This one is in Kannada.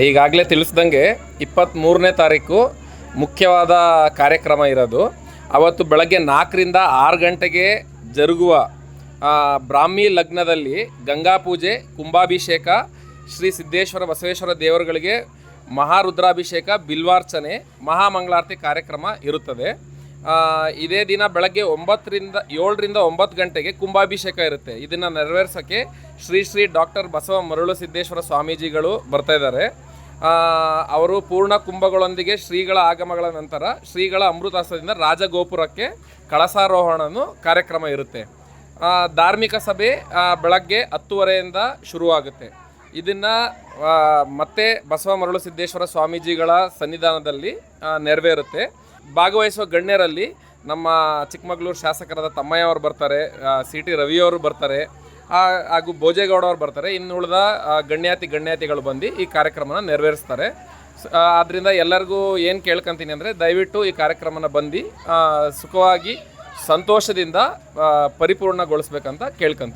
ಈಗಾಗಲೇ ತಿಳಿಸ್ದಂಗೆ 23ನೇ ತಾರೀಕು ಮುಖ್ಯವಾದ ಕಾರ್ಯಕ್ರಮ ಇರೋದು. ಅವತ್ತು ಬೆಳಗ್ಗೆ 4ರಿಂದ 6 ಗಂಟೆಗೆ ಜರುಗುವ ಬ್ರಾಹ್ಮಿ ಲಗ್ನದಲ್ಲಿ ಗಂಗಾ ಪೂಜೆ, ಕುಂಭಾಭಿಷೇಕ, ಶ್ರೀ ಸಿದ್ದೇಶ್ವರ ಬಸವೇಶ್ವರ ದೇವರುಗಳಿಗೆ ಮಹಾರುದ್ರಾಭಿಷೇಕ, ಬಿಲ್ವಾರ್ಚನೆ, ಮಹಾಮಂಗಳಾರತಿ ಕಾರ್ಯಕ್ರಮ ಇರುತ್ತದೆ. ಇದೇ ದಿನ ಬೆಳಗ್ಗೆ 7ರಿಂದ 9 ಗಂಟೆಗೆ ಕುಂಭಾಭಿಷೇಕ ಇರುತ್ತೆ. ಇದನ್ನು ನೆರವೇರಿಸೋಕ್ಕೆ ಶ್ರೀ ಡಾಕ್ಟರ್ ಬಸವ ಮರುಳು ಸಿದ್ದೇಶ್ವರ ಸ್ವಾಮೀಜಿಗಳು ಬರ್ತಾ ಇದ್ದಾರೆ. ಅವರು ಪೂರ್ಣ ಕುಂಭಗಳೊಂದಿಗೆ ಶ್ರೀಗಳ ಆಗಮಗಳ ನಂತರ ಶ್ರೀಗಳ ಅಮೃತಾಸನದಿಂದ ರಾಜಗೋಪುರಕ್ಕೆ ಕಳಸಾರೋಹಣನು ಕಾರ್ಯಕ್ರಮ ಇರುತ್ತೆ. ಧಾರ್ಮಿಕ ಸಭೆ ಬೆಳಗ್ಗೆ 10:30ಯಿಂದ ಶುರುವಾಗುತ್ತೆ. ಇದನ್ನು ಮತ್ತೆ ಬಸವ ಮರುಳು ಸಿದ್ದೇಶ್ವರ ಸ್ವಾಮೀಜಿಗಳ ಸನ್ನಿಧಾನದಲ್ಲಿ ನೆರವೇರುತ್ತೆ. ಭಾಗವಹಿಸುವ ಗಣ್ಯರಲ್ಲಿ ನಮ್ಮ ಚಿಕ್ಕಮಗಳೂರು ಶಾಸಕರಾದ ತಮ್ಮಯ್ಯ ಅವರು ಬರ್ತಾರೆ, CT ರವಿಯವರು ಬರ್ತಾರೆ, ಹಾಗೂ ಭೋಜೇಗೌಡ ಅವರು ಬರ್ತಾರೆ. ಇನ್ನು ಉಳಿದ ಗಣ್ಯಾತಿಗಳು ಬಂದು ಈ ಕಾರ್ಯಕ್ರಮನ ನೆರವೇರಿಸ್ತಾರೆ. ಆದ್ದರಿಂದ ಎಲ್ಲರಿಗೂ ಏನು ಕೇಳ್ಕೊತೀನಿ ಅಂದರೆ, ದಯವಿಟ್ಟು ಈ ಕಾರ್ಯಕ್ರಮನ ಬಂದು ಸುಖವಾಗಿ ಸಂತೋಷದಿಂದ ಪರಿಪೂರ್ಣಗೊಳಿಸ್ಬೇಕಂತ ಕೇಳ್ಕೊತೀನಿ.